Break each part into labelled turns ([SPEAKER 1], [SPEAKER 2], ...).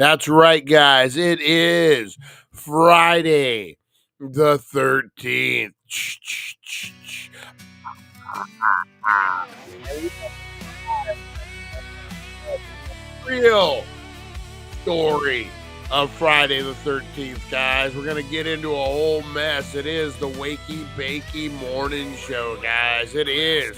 [SPEAKER 1] That's right, guys. It is Friday the 13th. Real story of Friday the 13th, guys. We're going to get into a whole mess. It is the Wakey Bakey Morning Show, guys. It is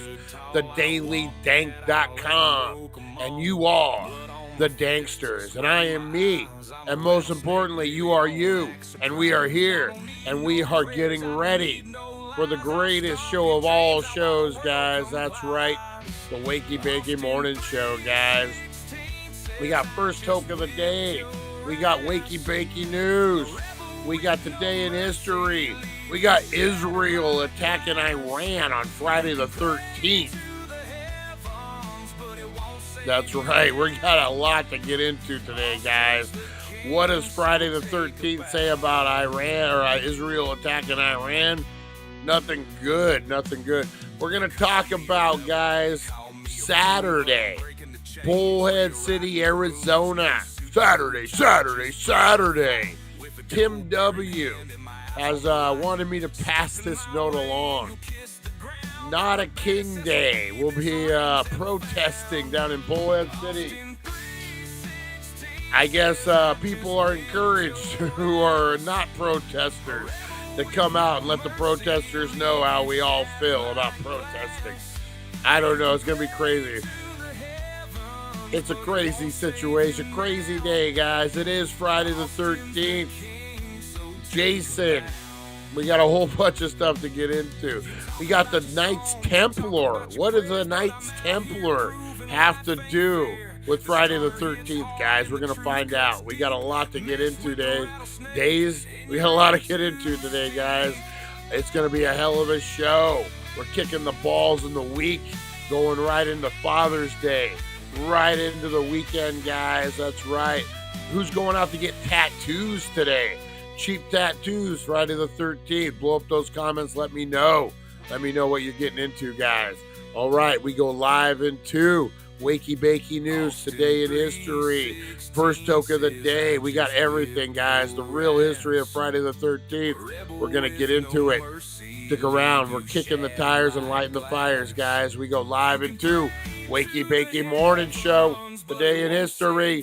[SPEAKER 1] TheDailyDank.com. And you are the Danksters. And I am me. And most importantly, you are you. And we are here. And we are getting ready for the greatest show of all shows, guys. That's right. The Wakey Bakey Morning Show, guys. We got first toke of the day. We got Wakey Bakey news. We got today in history. We got Israel attacking Iran on Friday the 13th. That's right. We got a lot to get into today, guys. What does Friday the 13th say about Iran or Israel attacking Iran? Nothing good. Nothing good. We're going to talk about, guys, Saturday. Bullhead City, Arizona. Saturday. Tim W. has wanted me to pass this note along. Not a King Day. We'll be protesting down in Bullhead City. I guess people are encouraged who are not protesters to come out and let the protesters know how we all feel about protesting. I don't know. It's going to be crazy. It's a crazy situation. Crazy day, guys. It is Friday the 13th. Jason. We got a whole bunch of stuff to get into. We got the Knights Templar. What does the Knights Templar have to do with Friday the 13th, guys? We're going to find out. We got a lot to get into today. We got a lot to get into today, guys. It's going to be a hell of a show. We're kicking the balls in the week, going right into Father's Day, right into the weekend, guys. That's right. Who's going out to get tattoos today? Cheap tattoos, Friday the 13th. Blow up those comments. Let me know. Let me know what you're getting into, guys. All right, we go live into Wakey Bakey News, today in history. First toke of the day. We got everything, guys. The real history of Friday the 13th. We're going to get into it. Stick around. We're kicking the tires and lighting the fires, guys. We go live into Wakey Bakey Morning Show, today in history.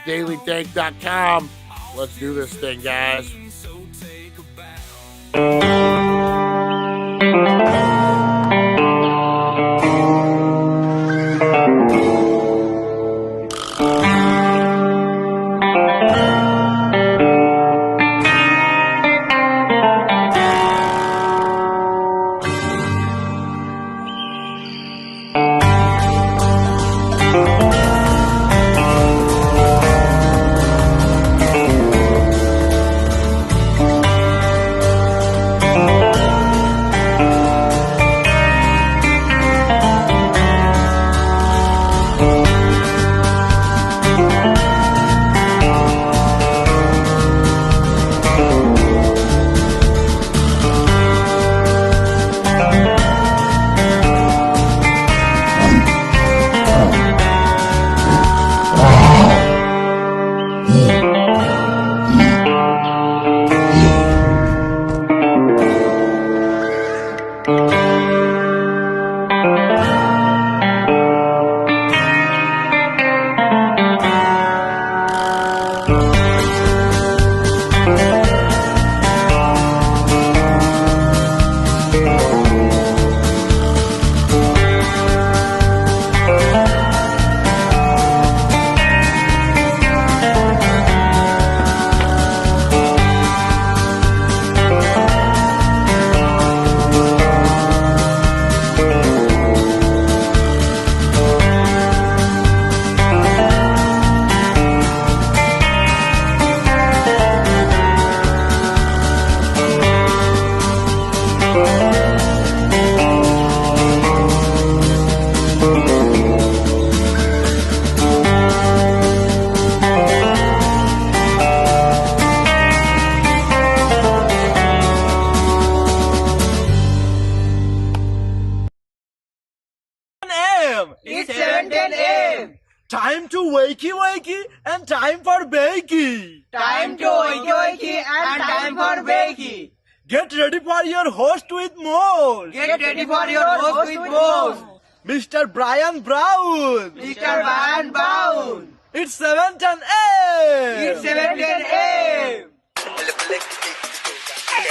[SPEAKER 1] DailyDank.com. Let's do this thing, guys.
[SPEAKER 2] and time for Bakey.
[SPEAKER 3] Time to Wakey and time for Bakey.
[SPEAKER 2] Get ready for your host with more.
[SPEAKER 3] Get ready for your host with more.
[SPEAKER 2] Mr. Brian Brown.
[SPEAKER 3] Mr. Brian Brown.
[SPEAKER 2] It's 7:10 a.m.
[SPEAKER 3] It's 7:10 a.m.
[SPEAKER 4] Que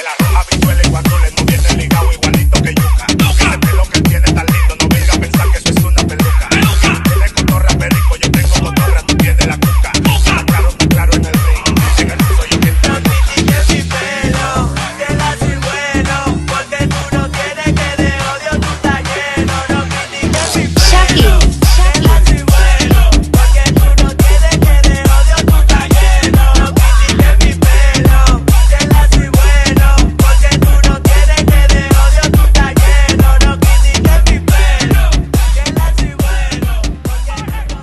[SPEAKER 4] la roja pichuela y cuando le no viene ligado igualito que yuca. Ese pelo que tiene tan lindo, no venga a pensar que eso es una peluca. Tienes cotorra perico, yo tengo cotorra, tú tienes la cuca. Está claro en el ring, en el soy yo quien te
[SPEAKER 2] No critiques mi pelo, que la soy bueno, porque tú no tienes que de odio tú estás lleno. No critiques mi pelo, que la soy bueno, porque tú no tienes que de odio tú estás lleno. No critiques mi pelo, que la soy bueno, porque tú no tienes que de odio tú estás lleno. No critiques mi pelo, que la soy bueno, porque tú no tienes.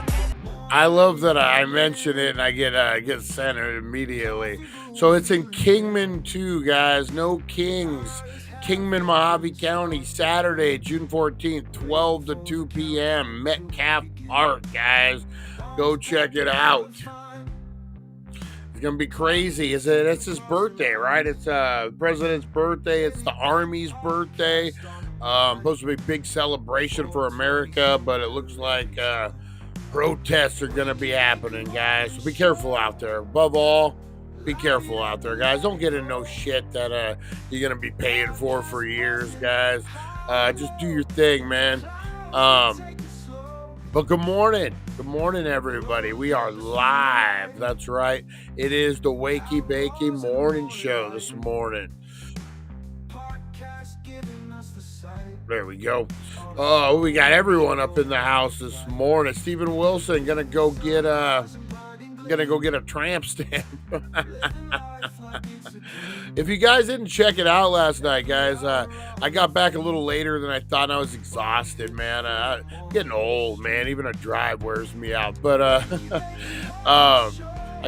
[SPEAKER 1] I love that I mention it and I get sent it immediately. So it's in Kingman 2, guys. No Kings. Kingman, Mojave County, Saturday, June 14th, 12 to 2 p.m. Metcalf Park, guys. Go check it out. It's gonna be crazy. It's his birthday, right? It's the president's birthday. It's the Army's birthday. Supposed to be a big celebration for America, but it looks like protests are gonna be happening, guys. So be careful out there. Above all, be careful out there, guys. Don't get in no shit that you're gonna be paying for years, guys. Just do your thing, man. But good morning, everybody. We are live. That's right. It is the Wakey Bakey Morning Show this morning. There we go. Oh, we got everyone up in the house this morning. Stephen Wilson gonna go get a tramp stamp. If you guys didn't check it out last night, guys, I got back a little later than I thought. I was exhausted, man. I'm getting old, man. Even a drive wears me out. But I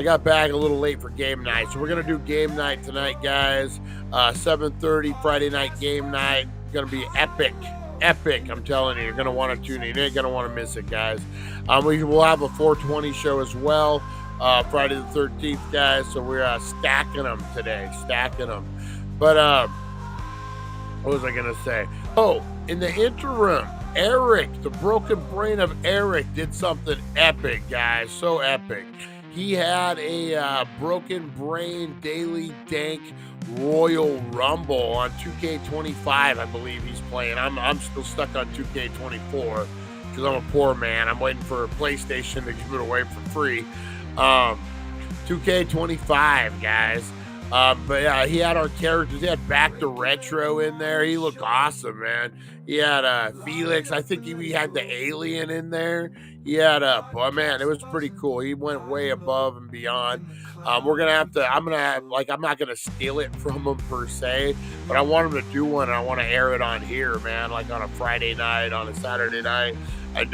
[SPEAKER 1] got back a little late for game night, so we're gonna do game night tonight, guys. 7:30 Friday night game night. Gonna be epic. I'm telling you, you're gonna want to tune in. You ain't gonna want to miss it, guys. We will have a 420 show as well, Friday the 13th, guys. So we're stacking them today, But what was I gonna say? Oh, in the interim, Eric, the broken brain of Eric, did something epic, guys. So epic. He had a broken brain daily dank Royal Rumble on 2K25, I believe he's playing. I'm still stuck on 2K24 because I'm a poor man. I'm waiting for a PlayStation to give it away for free. 2K25, guys. But yeah, he had our characters. He had Back to Retro in there. He looked awesome, man. He had Felix. I think he had the alien in there. He had but man, it was pretty cool. He went way above and beyond. We're gonna have to. I'm not gonna steal it from him per se, but I want him to do one. And I want to air it on here, man. Like on a Friday night, on a Saturday night, and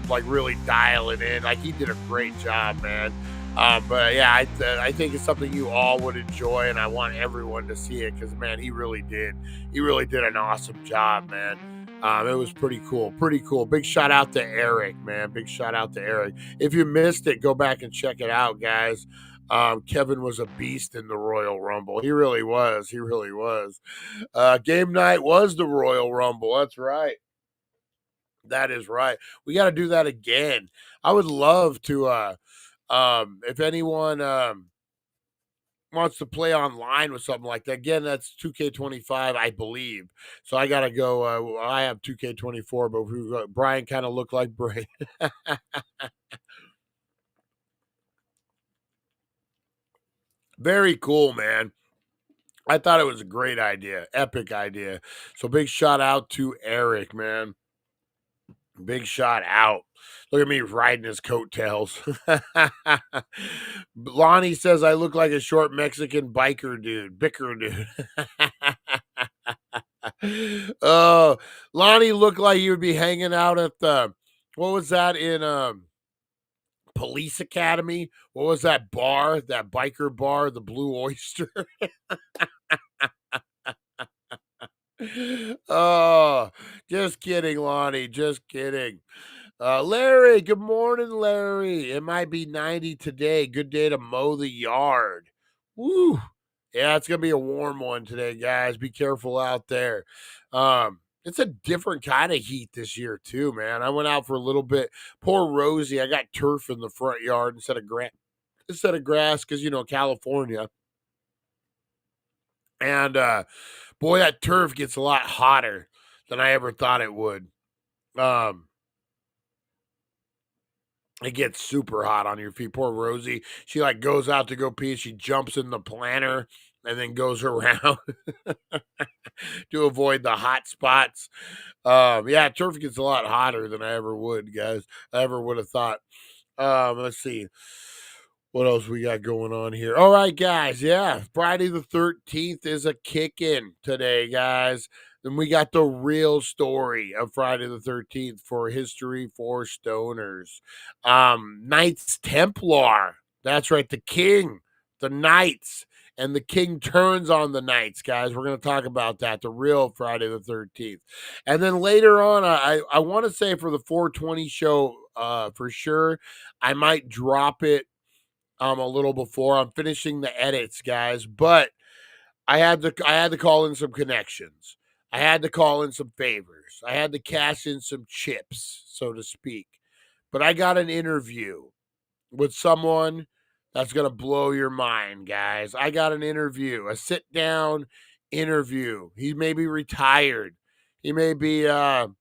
[SPEAKER 1] like really dial it in. Like he did a great job, man. But yeah, I think it's something you all would enjoy, and I want everyone to see it because, man, he really did an awesome job, man. It was pretty cool. Big shout out to Eric, man. Big shout out to Eric. If you missed it, go back and check it out, guys. Kevin was a beast in the Royal Rumble. He really was. Game night was the Royal Rumble. That's right. That is right. We got to do that again. I would love to, if anyone wants to play online with something like that, again, that's 2K25, I believe. So I gotta go. I have 2K24, but Brian kind of looked like Brian. Very cool, man. I thought it was a great idea, epic idea. So big shout out to Eric, man. Big shout out. Look at me riding his coattails. Lonnie says I look like a short Mexican biker dude. Lonnie looked like he would be hanging out at the, what was that in Police Academy? What was that bar? That biker bar, the Blue Oyster? Oh, just kidding, Lonnie. Just kidding. Larry, good morning, Larry. It might be 90 today. Good day to mow the yard. Woo. Yeah, it's going to be a warm one today, guys. Be careful out there. It's a different kind of heat this year, too, man. I went out for a little bit. Poor Rosie, I got turf in the front yard instead of grass because, California. And, boy, that turf gets a lot hotter than I ever thought it would. It gets super hot on your feet. Poor Rosie. She goes out to go pee. She jumps in the planter and then goes around to avoid the hot spots. Yeah, turf gets a lot hotter than I ever would, guys. I ever would have thought. Let's see. What else we got going on here? All right, guys. Yeah, Friday the 13th is a kick-in today, guys. Then we got the real story of Friday the 13th for History for Stoners. Knights Templar. That's right, the king, the knights, and the king turns on the knights, guys. We're going to talk about that, the real Friday the 13th. And then later on, I want to say for the 420 show, for sure, I might drop it a little before. I'm finishing the edits, guys, but I had to call in some connections. I had to call in some favors. I had to cash in some chips, so to speak. But I got an interview with someone that's going to blow your mind, guys. I got an interview, a sit-down interview. He may be retired. He may be trying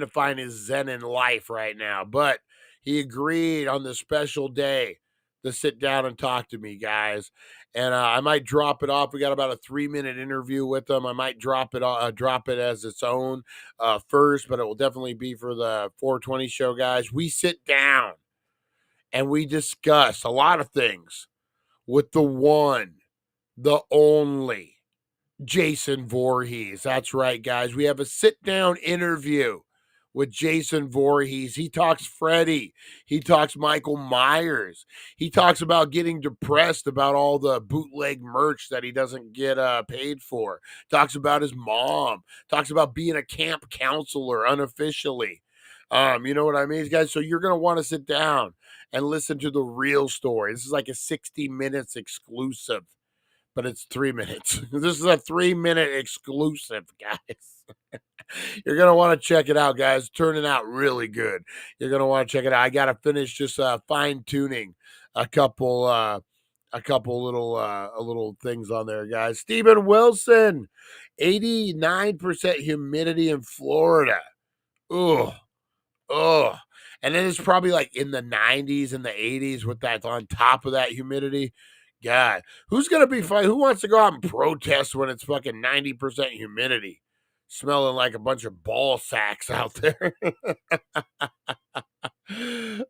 [SPEAKER 1] to find his zen in life right now, but he agreed on this special day to sit down and talk to me, guys. And I might drop it off. We got about a 3-minute interview with him. I might drop it as its own first, but it will definitely be for the 420 show, guys. We sit down and we discuss a lot of things with the one, the only Jason Voorhees. That's right, guys. We have a sit-down interview with Jason Voorhees. He talks Freddy. He talks Michael Myers. He talks about getting depressed about all the bootleg merch that he doesn't get paid for. Talks about his mom. Talks about being a camp counselor unofficially. You know what I mean, guys? So you're going to want to sit down and listen to the real story. This is like a 60 minutes exclusive, but it's 3 minutes. This is a 3-minute exclusive, guys. You're going to want to check it out, guys. It's turning out really good. You're going to want to check it out. I got to finish just fine-tuning a couple little things on there, guys. Stephen Wilson, 89% humidity in Florida. Ugh. And then it's probably like in the 90s and the 80s with that on top of that humidity. God, who's going to be fine? Who wants to go out and protest when it's fucking 90% humidity? Smelling like a bunch of ball sacks out there.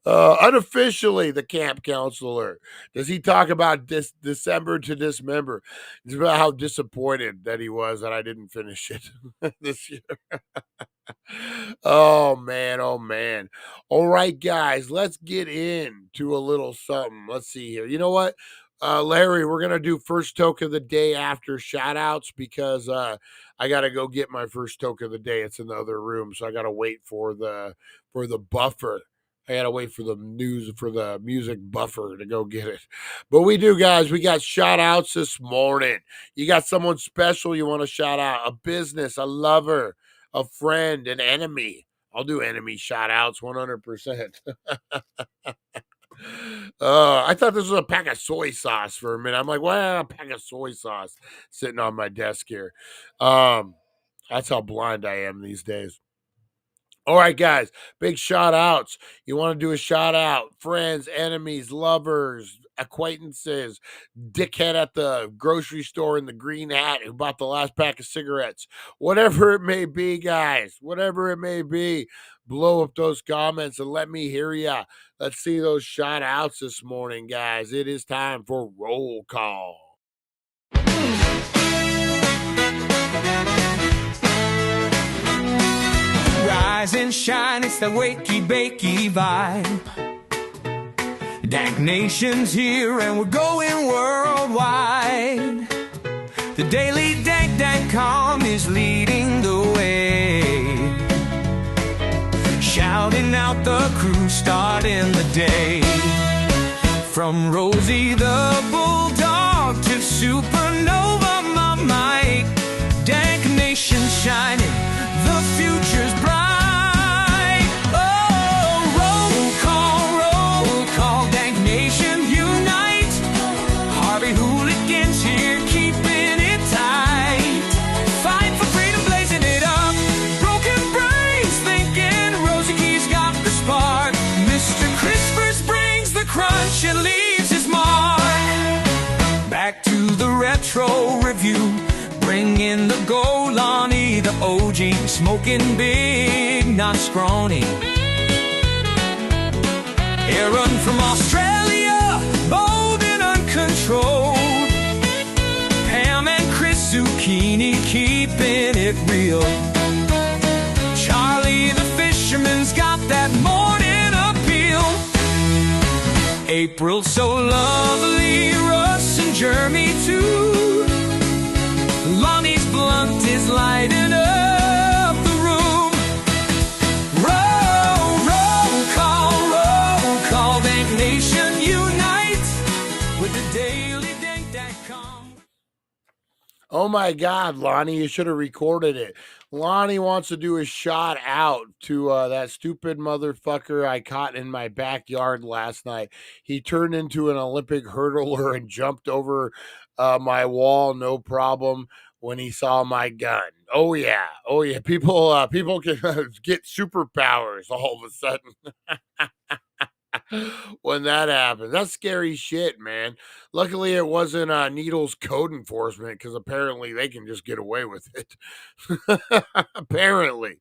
[SPEAKER 1] Unofficially, the camp counselor. Does he talk about this December to dismember? It's about how disappointed that he was that I didn't finish it this year. Oh, man. All right, guys, let's get into a little something. Let's see here. You know what? Larry, we're going to do first toke of the day after shout outs because I got to go get my first toke of the day. It's in the other room. So I got to wait for the buffer. I got to wait for the music buffer to go get it. But we do, guys. We got shout outs this morning. You got someone special you want to shout out, a business, a lover, a friend, an enemy. I'll do enemy shout outs 100%. I thought this was a pack of soy sauce for a minute. I'm like, well, a pack of soy sauce sitting on my desk here. That's how blind I am these days. All right, guys, big shout outs. You want to do a shout out? Friends, enemies, lovers, acquaintances, dickhead at the grocery store in the green hat who bought the last pack of cigarettes. Whatever it may be, guys, whatever it may be, blow up those comments and let me hear ya. Let's see those shout outs this morning, guys. It is time for roll call.
[SPEAKER 5] Rise and shine, it's the Wakey Bakey vibe. Dank Nation's here and we're going worldwide. The DailyDank.com is leading the way. shouting out the crew, starting the day. From Rosie the Bulldog to Supernova, my Mike. Dank Nation shining, the future's bright. Oh, roll call, Dank Nation unite. Harvey hooligans here keeping it tight. Fight for freedom, blazing it up. Broken brains thinking Rosie Key's got the spark. Mr. Crispers brings the crunch and leaves his mark. Back to the retro review, bring in the gold, Lonnie, the OG, smoking big, not scrawny. Aaron from Australia, bold and uncontrolled. Pam and Chris Zucchini, keeping it real. Charlie the fisherman's got that morning appeal. April so lovely, Russ and Jeremy too. Lonnie's blunt is lighting up the room. Roll call, Dank Nation unite with TheDailyDank.com.
[SPEAKER 1] Oh my God, Lonnie, you should have recorded it. Lonnie wants to do a shout out to that stupid motherfucker I caught in my backyard last night. He turned into an Olympic hurdler and jumped over my wall, no problem, when he saw my gun. Oh yeah. People can get superpowers all of a sudden. When that happens, that's scary shit, man. Luckily, it wasn't Needles Code Enforcement, because apparently they can just get away with it. apparently.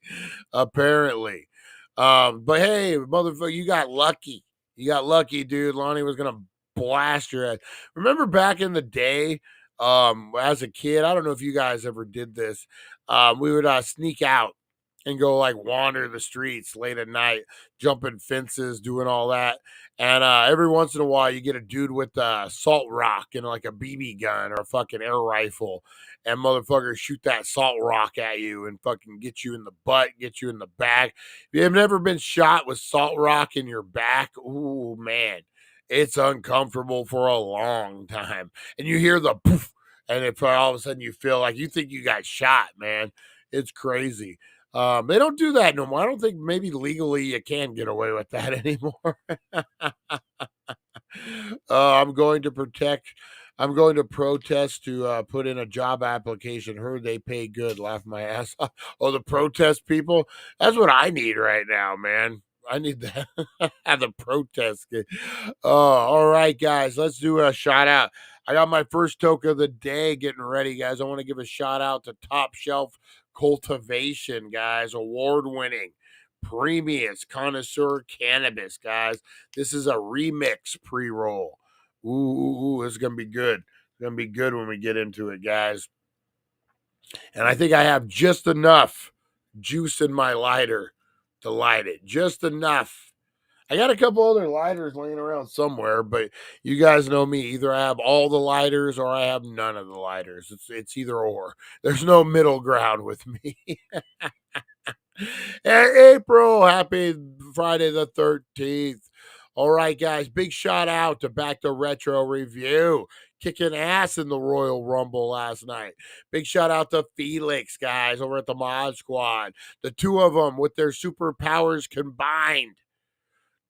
[SPEAKER 1] But hey, motherfucker, you got lucky. Dude. Lonnie was gonna blast your head. Remember back in the day, as a kid, I don't know if you guys ever did this. We would sneak out and go like wander the streets late at night, jumping fences, doing all that. And every once in a while, you get a dude with a salt rock and like a BB gun or a fucking air rifle, and motherfuckers shoot that salt rock at you and fucking get you in the butt, get you in the back. If you have never been shot with salt rock in your back, ooh, man, it's uncomfortable for a long time. And you hear the poof, and if all of a sudden you feel like you think you got shot, man, it's crazy. They don't do that no more. I don't think maybe legally you can get away with that anymore. I'm going to protest to put in a job application. Heard they pay good. Laugh my ass off. Oh, the protest people. That's what I need right now, man. I need that. The protest. All right, guys. Let's do a shout out. I got my first toke of the day getting ready, guys. I want to give a shout out to Top Shelf Cultivation, guys. Award-winning premium connoisseur cannabis, guys. This is a remix pre-roll. Ooh, this is gonna be good. It's gonna be good when we get into it, guys. And I think I have just enough juice in my lighter to light it. Just enough. I got a couple other lighters laying around somewhere, but you guys know me. Either I have all the lighters or I have none of the lighters. It's either or. There's no middle ground with me. April, happy Friday the 13th. All right, guys, big shout out to Back to Retro Review. Kicking ass in the Royal Rumble last night. Big shout out to Felix, guys, over at the Mod Squad. The two of them with their superpowers combined.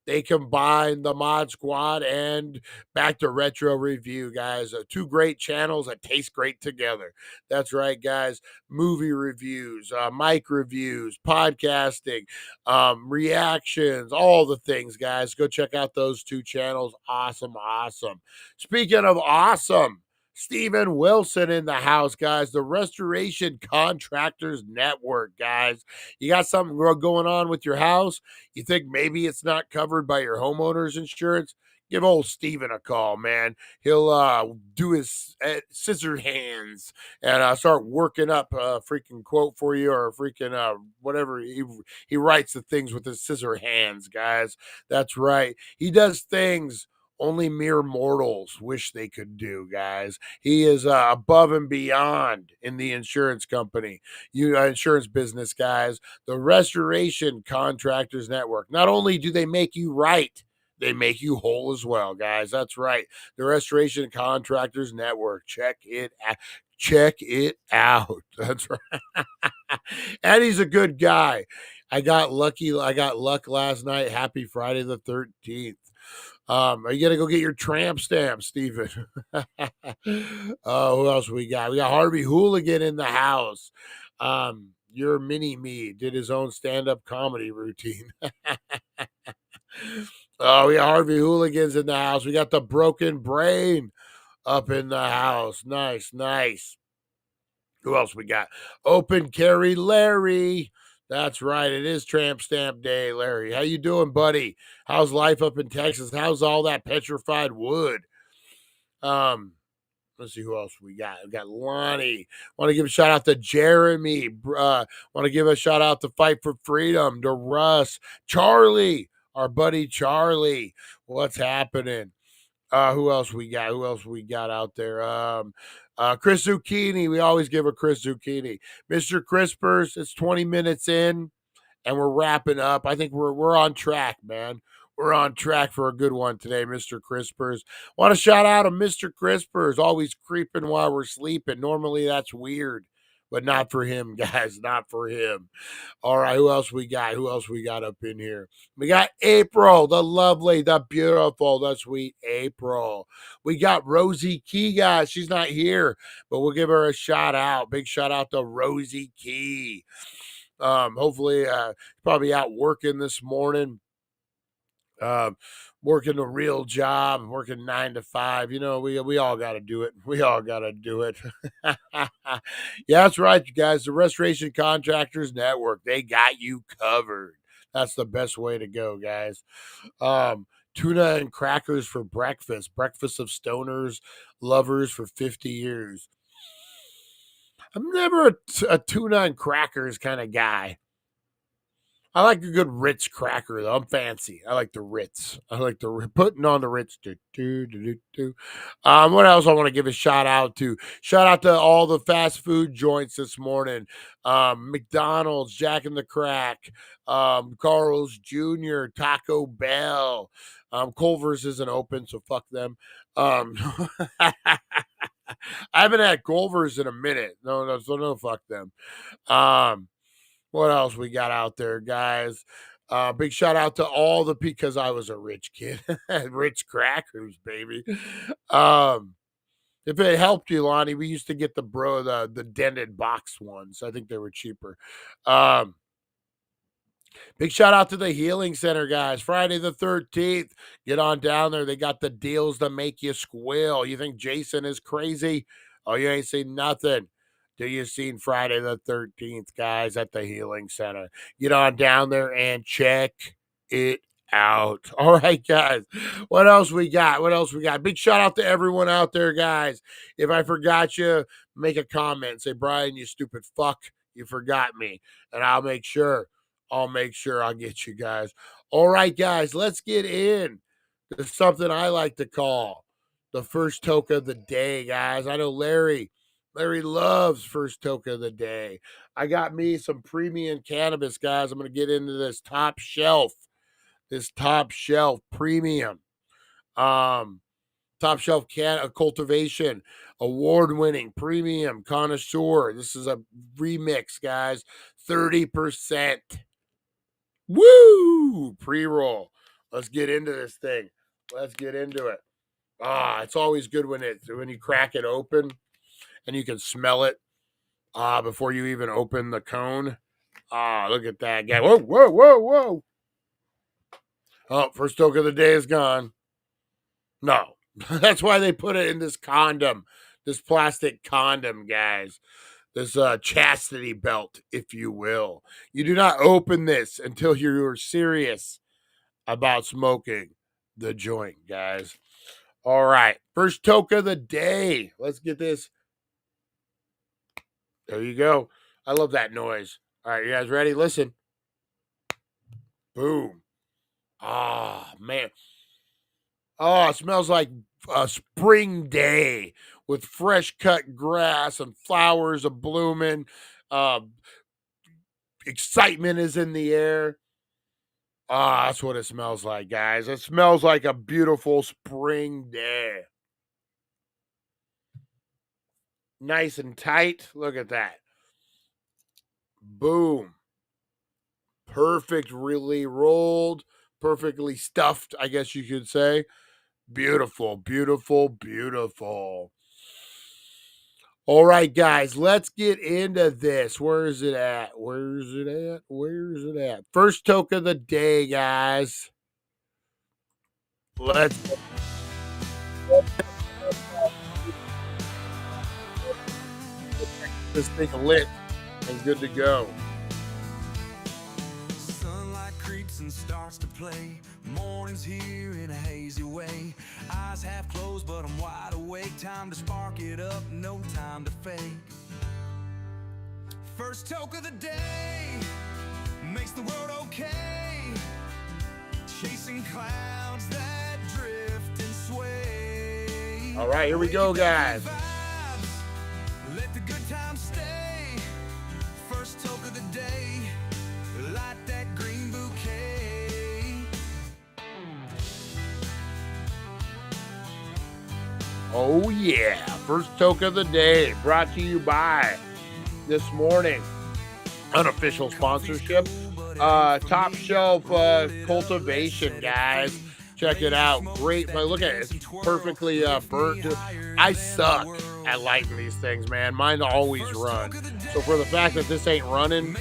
[SPEAKER 1] They combine the Mod Squad and Back to Retro Review, guys. Two great channels that taste great together. That's right, guys. Movie reviews, mic reviews, podcasting, reactions, all the things, guys. Go check out those two channels. Awesome. Speaking of awesome, Steven Wilson in the house, guys. The Restoration Contractors Network, guys. You got something going on with your house? You think maybe it's not covered by your homeowner's insurance? Give old Steven a call, man. He'll do his scissor hands and start working up a freaking quote for you, or a freaking whatever. He writes the things with his scissor hands, guys. That's right. He does things only mere mortals wish they could do, guys. He is above and beyond in the insurance company, insurance business, guys. The Restoration Contractors Network. Not only do they make you right, they make you whole as well, guys. That's right. The Restoration Contractors Network. Check it out. Check it out. That's right. And he's a good guy. I got lucky. I got luck last night. Happy Friday the 13th. Are you gonna go get your tramp stamp, Stephen? Who else we got? We got Harvey Hooligan in the house. Your mini me did his own stand-up comedy routine. Oh, we got Harvey Hooligans in the house. We got the Broken Brain up in the house. Nice, nice. Who else we got? Open Carry Larry. That's right. It is Tramp Stamp Day, Larry. How you doing, buddy? How's life up in Texas? How's all that petrified wood? Let's see who else we got. We got Lonnie. Want to give a shout out to Jeremy. Want to give a shout out to Fight for Freedom, to Russ, Charlie, our buddy Charlie. What's happening? Who else we got? Who else we got out there? Chris Zucchini. We always give a Chris Zucchini. Mr. Crispers, it's 20 minutes in and we're wrapping up. I think we're on track, man. We're on track for a good one today, Mr. Crispers. Want to shout out to Mr. Crispers, always creeping while we're sleeping. Normally that's weird, but not for him, guys. Not for him. All right, who else we got? Who else we got up in here? We got April, the lovely, the beautiful, the sweet April. We got Rosie Key, guys. She's not here, but we'll give her a shout out. Big shout out to Rosie Key. Hopefully, probably out working this morning. Working a real job, working 9 to 5. You know, we all got to do it. We all got to do it. Yeah, that's right, you guys. The Restoration Contractors Network, they got you covered. That's the best way to go, guys. Tuna and crackers for breakfast. Breakfast of stoners, lovers for 50 years. I'm never a tuna and crackers kind of guy. I like a good Ritz cracker, though. I'm fancy. I like the Ritz. I like the putting on the Ritz. What else I want to give a shout out to? Shout out to all the fast food joints this morning. McDonald's, Jack in the Crack, Carl's Jr., Taco Bell. Culver's isn't open, so fuck them. I haven't had Culver's in a minute. No, so no, fuck them. What else we got out there, guys? Big shout out to all the because I was a rich kid. Rich crackers, baby. If it helped you, Lonnie, we used to get the dented box ones. I think they were cheaper. Big shout out to the Healing Center, guys. Friday the 13th. Get on down there. They got the deals to make you squeal. You think Jason is crazy? Oh, you ain't seen nothing. Do you seen Friday the 13th, guys, at the Healing Center? Get on down there and check it out. All right, guys. What else we got? What else we got? Big shout out to everyone out there, guys. If I forgot you, make a comment. Say, Brian, you stupid fuck. You forgot me. And I'll make sure I'll get you guys. All right, guys, let's get in to something I like to call the first toke of the day, guys. I know Larry loves first toke of the day. I got me some premium cannabis, guys. I'm going to get into this top shelf premium, top shelf cultivation, award-winning premium connoisseur. This is a remix, guys. 30%. Woo! Pre-roll. Let's get into this thing. Let's get into it. It's always good when you crack it open and you can smell it before you even open the cone. Look at that guy. Whoa, whoa, whoa, whoa. Oh, first toke of the day is gone. No. That's why they put it in this condom, this plastic condom, guys. This chastity belt, if you will. You do not open this until you're serious about smoking the joint, guys. All right. First toke of the day. Let's get this. There you go. I love that noise. All right, you guys ready? Listen. Boom. Man. Oh, it smells like a spring day with fresh cut grass and flowers are blooming. Uh, Excitement is in the air. Ah, that's what it smells like, guys. It smells like a beautiful spring day. Nice and tight. Look at that. Boom. Perfectly rolled, perfectly stuffed, I guess you could say. Beautiful, beautiful, beautiful. All right, guys, let's get into this. Where is it at? Where's it at? Where's it at? First toke of the day, guys. Let's this thing lit and good to go.
[SPEAKER 5] Sunlight creeps and starts to play. Morning's here in a hazy way. Eyes half closed, but I'm wide awake. Time to spark it up, no time to fake. First toke of the day makes the world okay. Chasing clouds that drift and sway.
[SPEAKER 1] All right, here we go, guys.
[SPEAKER 5] Let the good times stay. First toke of the day, light that green bouquet.
[SPEAKER 1] Oh, yeah. First toke of the day brought to you by This Morning. Unofficial sponsorship. Top shelf cultivation, guys. Check it out. Great. But look at it. It's perfectly burnt. I suck at lighting these things, man. Mine always run. So for the fact that this ain't running,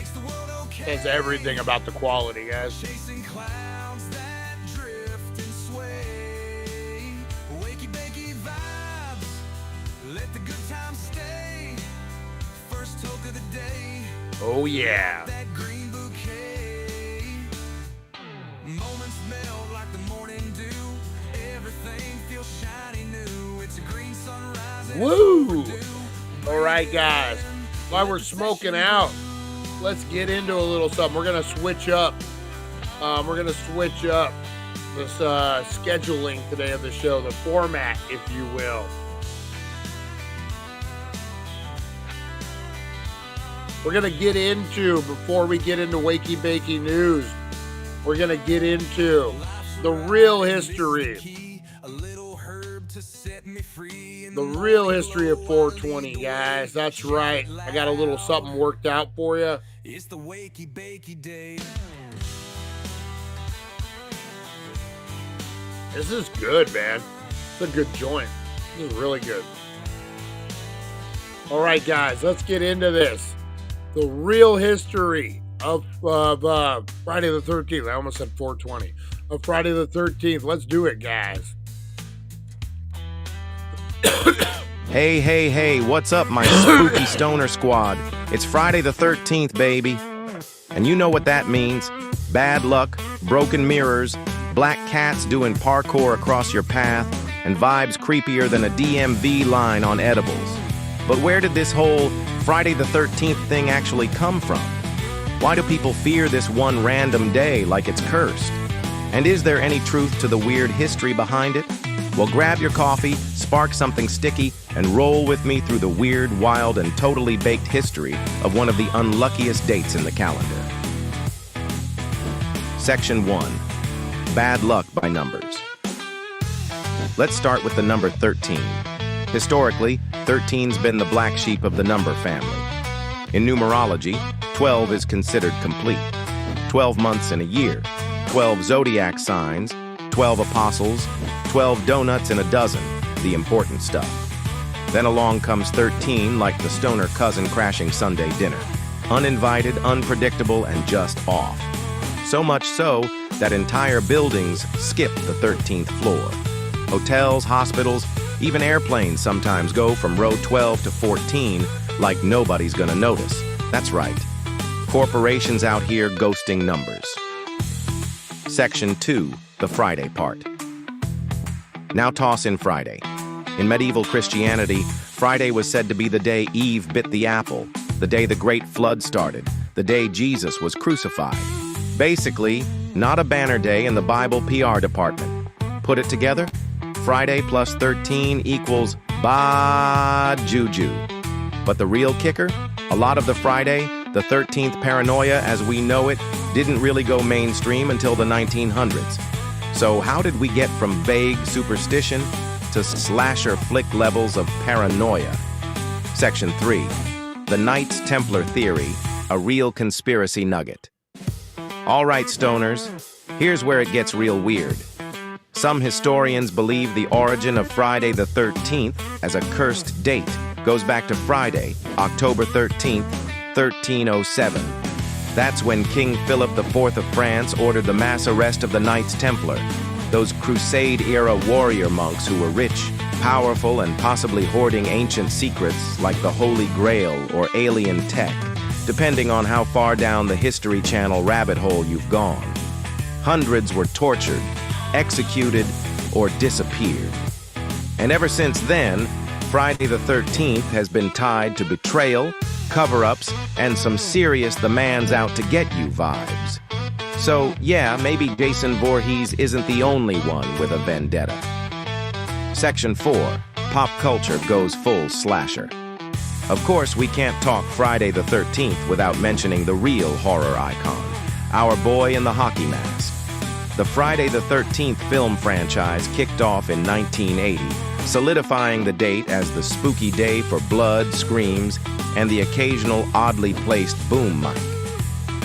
[SPEAKER 1] says everything about the quality, guys.
[SPEAKER 5] Chasing clouds that drift and sway. Wakey bakey vibes. Let the good times stay. First toke of the day.
[SPEAKER 1] Oh, yeah.
[SPEAKER 5] That green bouquet. Moments melt like the morning dew. Everything feels shiny new. It's a green sunrise.
[SPEAKER 1] Woo! All right, guys. While we're smoking out, let's get into a little something. We're going to switch up. We're going to switch up this scheduling today of the show, the format, if you will. We're going to get into, before we get into Wakey Bakey News, we're going to get into the real history. The real history of 420, guys. That's right. I got a little something worked out for you.
[SPEAKER 5] It's the Wakey Bakey Day.
[SPEAKER 1] This is good, man. It's a good joint. This is really good. All right, guys, let's get into this. The real history of Friday the 13th. I almost said 420. Of Friday the 13th. Let's do it, guys.
[SPEAKER 6] Hey, what's up, my spooky stoner squad? It's Friday the 13th, baby. And you know what that means. Bad luck, broken mirrors, black cats doing parkour across your path, and vibes creepier than a DMV line on edibles. But where did this whole Friday the 13th thing actually come from? Why do people fear this one random day like it's cursed? And is there any truth to the weird history behind it? Well, grab your coffee, spark something sticky, and roll with me through the weird, wild, and totally baked history of one of the unluckiest dates in the calendar. Section 1. Bad luck by numbers. Let's start with the number 13. Historically, 13's been the black sheep of the number family. In numerology, 12 is considered complete. 12 months in a year, 12 zodiac signs, 12 apostles, 12 donuts in a dozen, the important stuff. Then along comes 13 like the stoner cousin crashing Sunday dinner. Uninvited, unpredictable, and just off. So much so that entire buildings skip the 13th floor. Hotels, hospitals, even airplanes sometimes go from row 12 to 14 like nobody's gonna notice. That's right. Corporations out here ghosting numbers. Section 2, the Friday part. Now toss in Friday. In medieval Christianity, Friday was said to be the day Eve bit the apple, the day the Great Flood started, the day Jesus was crucified. Basically, not a banner day in the Bible PR department. Put it together? Friday plus 13 equals bad juju. But the real kicker? A lot of the Friday, the 13th paranoia as we know it, didn't really go mainstream until the 1900s. So how did we get from vague superstition to slasher flick levels of paranoia? Section 3. The Knights Templar Theory, a real conspiracy nugget. All right, stoners, here's where it gets real weird. Some historians believe the origin of Friday the 13th as a cursed date goes back to Friday, October 13th, 1307. That's when King Philip IV of France ordered the mass arrest of the Knights Templar, those Crusade-era warrior monks who were rich, powerful, and possibly hoarding ancient secrets like the Holy Grail or alien tech, depending on how far down the History Channel rabbit hole you've gone. Hundreds were tortured, executed, or disappeared. And ever since then, Friday the 13th has been tied to betrayal, cover-ups, and some serious the man's out to get you vibes. So, yeah, maybe Jason Voorhees isn't the only one with a vendetta. Section 4. Pop culture goes full slasher. Of course, we can't talk Friday the 13th without mentioning the real horror icon, our boy in the hockey mask. The Friday the 13th film franchise kicked off in 1980, solidifying the date as the spooky day for blood, screams, and the occasional oddly placed boom mic.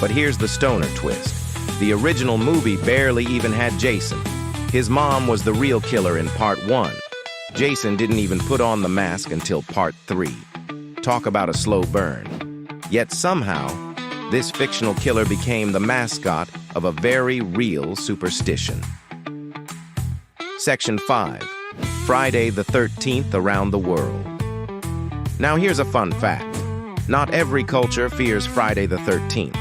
[SPEAKER 6] But here's the stoner twist. The original movie barely even had Jason. His mom was the real killer in part 1. Jason didn't even put on the mask until part 3. Talk about a slow burn. Yet somehow, this fictional killer became the mascot of a very real superstition. Section 5. Friday the 13th around the world. Now here's a fun fact. Not every culture fears Friday the 13th.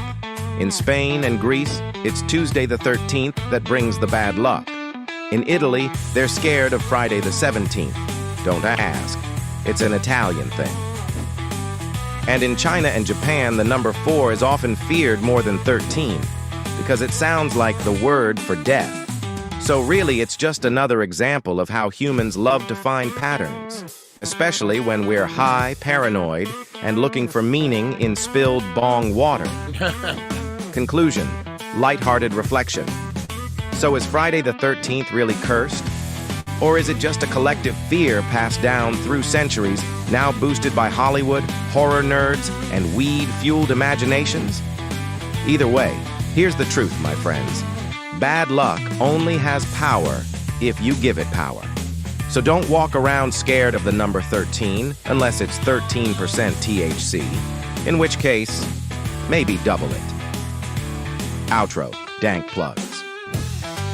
[SPEAKER 6] In Spain and Greece, it's Tuesday the 13th that brings the bad luck. In Italy, they're scared of Friday the 17th. Don't ask. It's an Italian thing. And in China and Japan, the number 4 is often feared more than 13 because it sounds like the word for death. So really, it's just another example of how humans love to find patterns, especially when we're high, paranoid, and looking for meaning in spilled bong water. Conclusion, lighthearted reflection. So is Friday the 13th really cursed? Or is it just a collective fear passed down through centuries, now boosted by Hollywood, horror nerds, and weed-fueled imaginations? Either way, here's the truth, my friends. Bad luck only has power if you give it power. So don't walk around scared of the number 13 unless it's 13% THC, in which case, maybe double it. Outro, Dank plugs.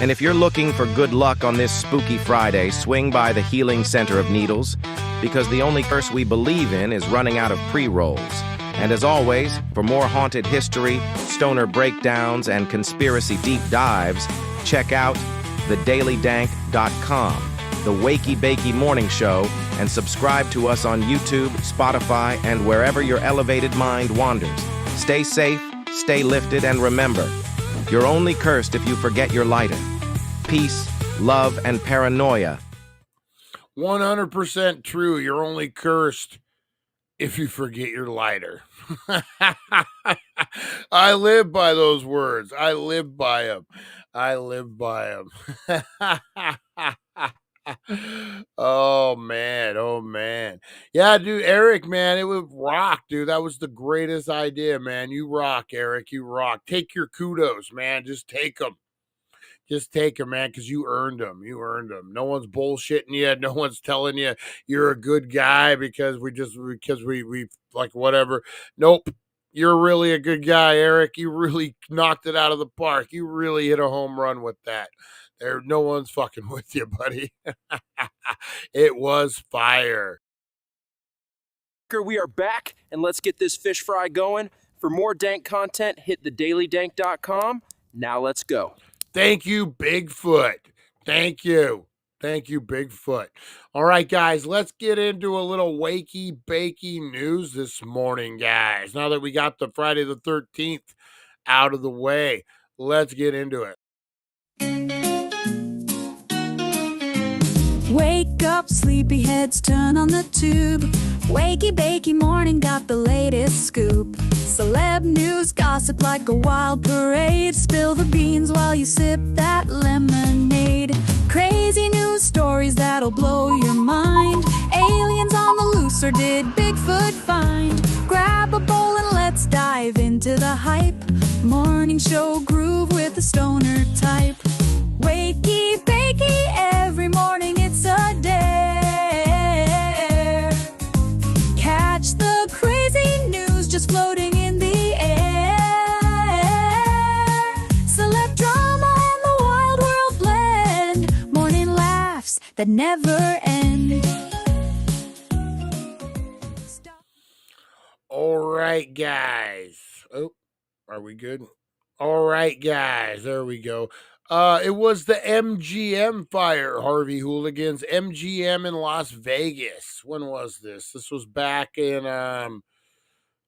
[SPEAKER 6] And if you're looking for good luck on this spooky Friday, swing by the Healing Center of Needles, because the only curse we believe in is running out of pre-rolls. And as always, for more haunted history, stoner breakdowns, and conspiracy deep dives, check out TheDailyDank.com, the Wakey Bakey Morning Show, and subscribe to us on YouTube, Spotify, and wherever your elevated mind wanders. Stay safe, stay lifted, and remember, you're only cursed if you forget your lighter. Peace, love, and paranoia.
[SPEAKER 1] 100% true. You're only cursed if you forget your lighter. I live by those words. I live by them. I live by them. Oh, man. Oh, man. Yeah, dude, Eric, man, it would rock, dude. That was the greatest idea, man. You rock, Eric. You rock. Take your kudos, man. Just take them. Just take them, man, because you earned them. You earned them. No one's bullshitting you. No one's telling you you're a good guy because we like whatever. Nope. You're really a good guy, Eric. You really knocked it out of the park. You really hit a home run with that. No one's fucking with you, buddy. It was fire.
[SPEAKER 7] We are back, and let's get this fish fry going. For more Dank content, hit TheDailyDank.com. Now let's go.
[SPEAKER 1] Thank you, Bigfoot. Thank you. Thank you, Bigfoot. All right, guys, let's get into a little wakey bakey news this morning, guys. Now that we got the Friday the 13th out of the way, let's get into it.
[SPEAKER 8] Wake up, sleepyheads, turn on the tube. Wakey Bakey Morning got the latest scoop. Celeb news, gossip like a wild parade. Spill the beans while you sip that lemonade. Crazy news stories that'll blow your mind. Aliens on the loose, or did Bigfoot find? Grab a bowl and let's dive into the hype. Morning show groove with the stoner type. Wakey Bakey, every morning it's a dare. Catch the crazy news just floating in the air. Celeb drama and the wild world blend. Morning laughs that never end.
[SPEAKER 1] All right, guys. Oh, are we good? All right, guys. There we go. It was the MGM fire, Harvey Hooligans. MGM in Las Vegas. When was this? This was back in MGM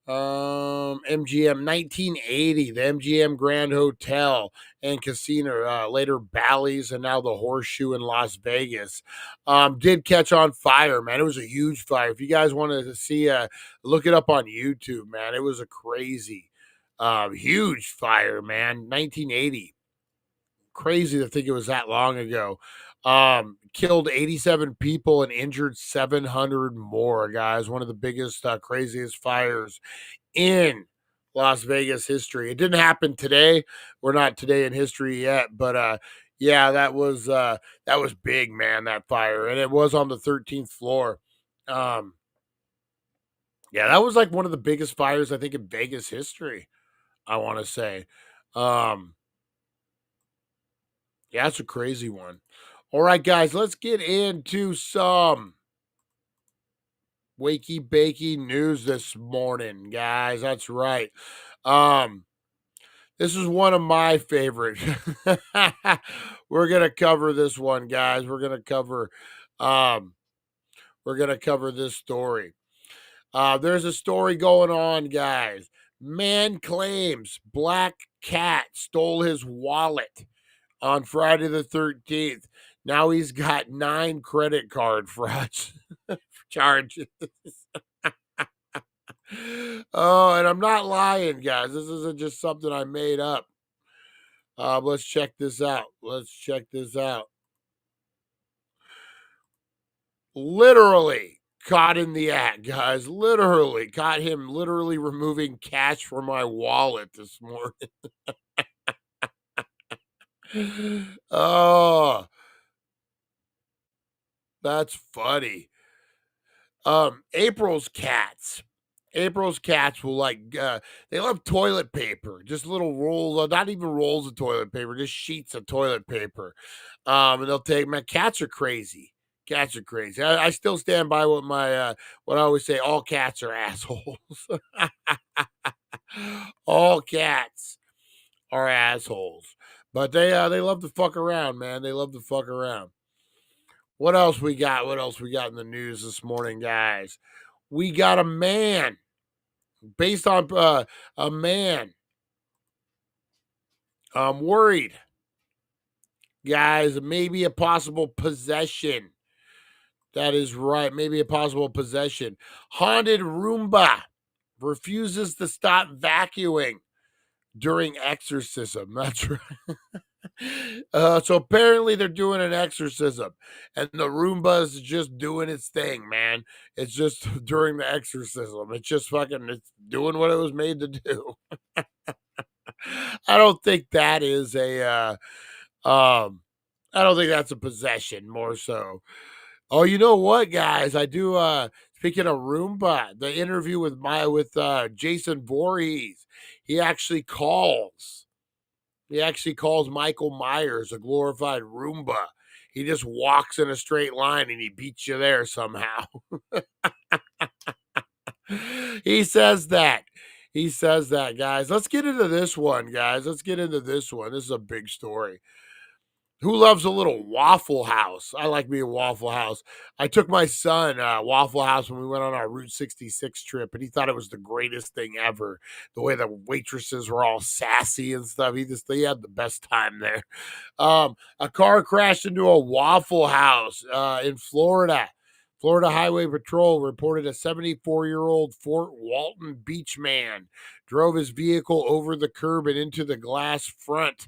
[SPEAKER 1] 1980, the MGM Grand Hotel and Casino, later Bally's, and now the Horseshoe in Las Vegas. Did catch on fire, man. It was a huge fire. If you guys wanted to see, look it up on YouTube, man. It was a crazy, huge fire, man. 1980. Crazy to think it was that long ago. Killed 87 people and injured 700 more, guys. One of the biggest, craziest fires in Las Vegas history. It didn't happen today. We're not today in history yet, but yeah, that was big, man, that fire. And it was on the 13th floor. Yeah, that was like one of the biggest fires I think in Vegas history, I want to say. Yeah, that's a crazy one. All right, guys, let's get into some Wakey Bakey news this morning, guys. That's right. This is one of my favorite. We're gonna cover this one, guys. We're gonna cover this story. There's a story going on, guys. Man claims black cat stole his wallet on Friday the 13th. Now he's got 9 credit card frauds charges. Oh, and I'm not lying, guys. This isn't just something I made up. Let's check this out. Literally caught in the act, guys. Literally caught him removing cash from my wallet this morning. Oh, that's funny. April's cats will they love toilet paper, just little rolls, not even rolls of toilet paper, just sheets of toilet paper. And they'll take, my cats are crazy. I still stand by what my what I always say, all cats are assholes. All cats are assholes. But they love to fuck around, man. They love to fuck around. What else we got? In the news this morning, guys? We got a man, based on a man. I'm worried, guys. Maybe a possible possession. That is right. Maybe a possible possession. Haunted Roomba refuses to stop vacuuming during exorcism. That's right. So apparently they're doing an exorcism, and the Roomba is just doing its thing, man. It's just during the exorcism. It's just it's doing what it was made to do. I don't think that is I don't think that's a possession, more so. Oh, you know what, guys? I do, speaking of Roomba, the interview with Jason Voorhees, he actually calls Michael Myers a glorified Roomba. He just walks in a straight line and he beats you there somehow. He says that, guys. Let's get into this one, guys. This is a big story. Who loves a little Waffle House? I like me a Waffle House. I took my son Waffle House when we went on our Route 66 trip, and he thought it was the greatest thing ever. The way the waitresses were all sassy and stuff. He had the best time there. A car crashed into a Waffle House in Florida. Florida Highway Patrol reported a 74-year-old Fort Walton Beach man drove his vehicle over the curb and into the glass front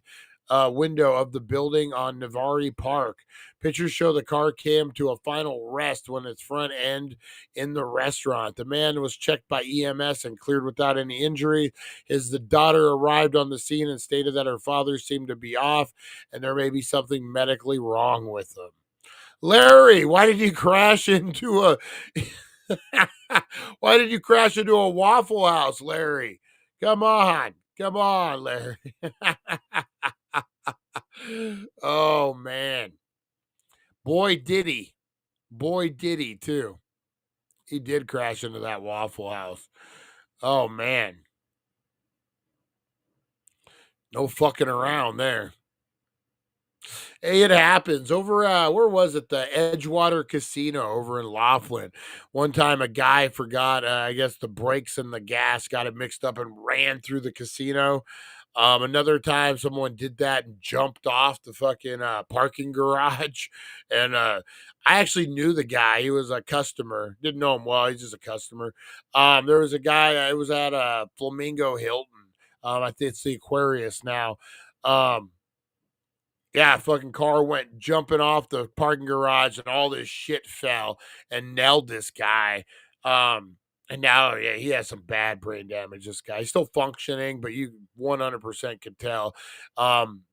[SPEAKER 1] window of the building on Navarre Park. Pictures show the car came to a final rest when its front end in the restaurant. The man was checked by EMS and cleared without any injury. The daughter arrived on the scene and stated that her father seemed to be off and there may be something medically wrong with him. Larry, why did you crash into a why did you crash into a Waffle House, Larry? Come on, Larry. Oh man. Boy did he too. He did crash into that Waffle House. Oh man. No fucking around there. Hey, it happens. Over where was it? The Edgewater Casino over in Laughlin. One time a guy forgot I guess the brakes and the gas, got it mixed up and ran through the casino. Another time someone did that and jumped off the fucking parking garage. And I actually knew the guy. He was a customer. Didn't know him well. He's just a customer. There was a guy, it was at Flamingo Hilton. I think it's the Aquarius now. Yeah, fucking car went jumping off the parking garage and all this shit fell and nailed this guy. And now, yeah, he has some bad brain damage, this guy. He's still functioning, but you 100% could tell.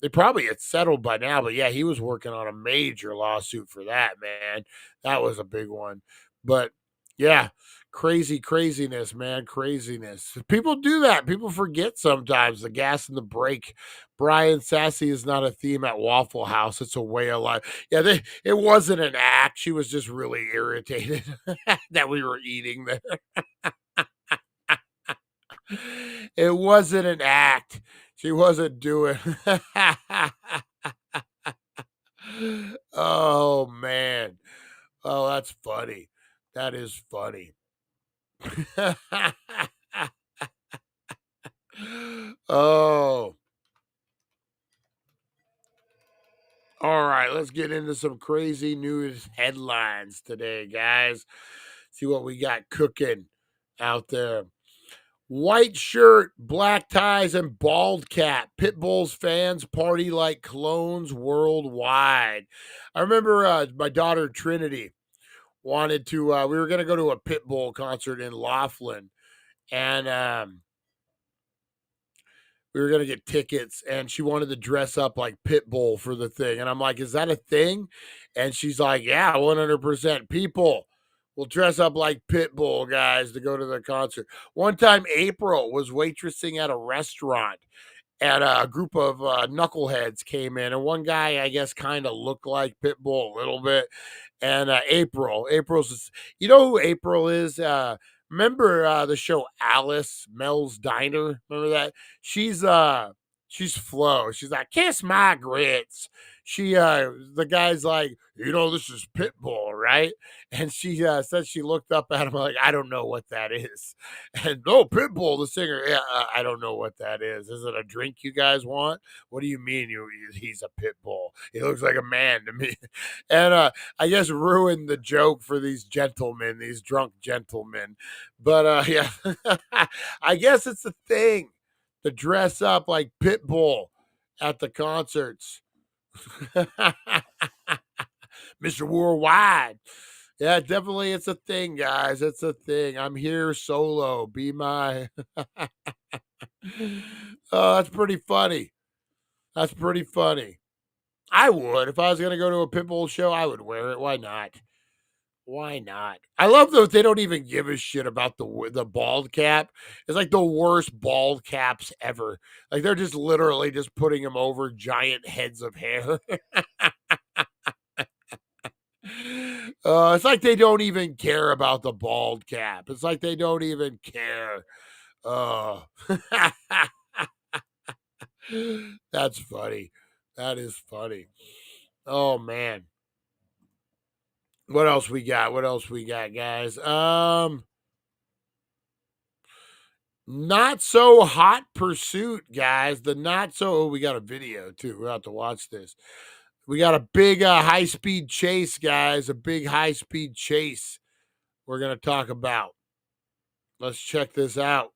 [SPEAKER 1] They probably had settled by now, but yeah, he was working on a major lawsuit for that, man. That was a big one. But yeah, craziness, man. Craziness. People do that. People forget sometimes the gas and the brake. Brian, sassy is not a theme at Waffle House. It's a way of life. Yeah, it wasn't an act. She was just really irritated that we were eating there. It wasn't an act. She wasn't doing. Oh man. Oh, that's funny. That is funny. Oh. All right, let's get into some crazy news headlines today, guys. See what we got cooking out there. White shirt, black ties, and bald cap. Pitbull's fans party like clones worldwide. I remember my daughter Trinity wanted to, we were going to go to a Pitbull concert in Laughlin. And we were going to get tickets, and she wanted to dress up like Pitbull for the thing. And I'm like, is that a thing? And she's like, yeah, 100%. People will dress up like Pitbull, guys, to go to the concert. One time, April was waitressing at a restaurant, and a group of knuckleheads came in. And one guy, I guess, kind of looked like Pitbull a little bit. And April's, you know who April is? Remember the show Alice, Mel's Diner? Remember that? She's Flo. She's like, kiss my grits. The guy's like, this is Pitbull, right? And she said she looked up at him like, I don't know what that is. And Pitbull, the singer, yeah, I don't know what that is. Is it a drink you guys want? What do you mean he's a Pitbull? He looks like a man to me. And I guess ruined the joke for these gentlemen, these drunk gentlemen. But yeah, I guess it's a thing to dress up like Pitbull at the concerts. Mr. Worldwide. Yeah, definitely it's a thing, guys. It's a thing. I'm here solo. Be my Oh, that's pretty funny. That's pretty funny. I would. If I was going to go to a Pitbull show, I would wear it. Why not? Why not? I love those. They don't even give a shit about the bald cap. It's like the worst bald caps ever. Like they're just literally just putting them over giant heads of hair. It's like they don't even care about the bald cap. It's like they don't even care. That's funny. That is funny. Oh man. What else we got? What else we got, guys? Not so hot pursuit, guys. The not so we got a video too. We're about to watch this. We got a big high speed chase, guys. A big high speed chase we're gonna talk about. Let's check this out.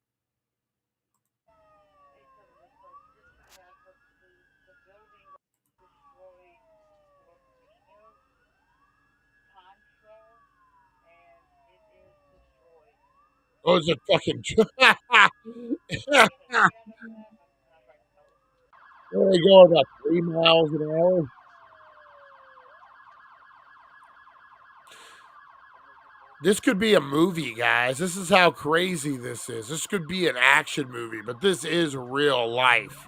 [SPEAKER 1] Oh, it's a fucking. Where they go about 3 miles an hour? This could be a movie, guys. This is how crazy this is. This could be an action movie, but this is real life.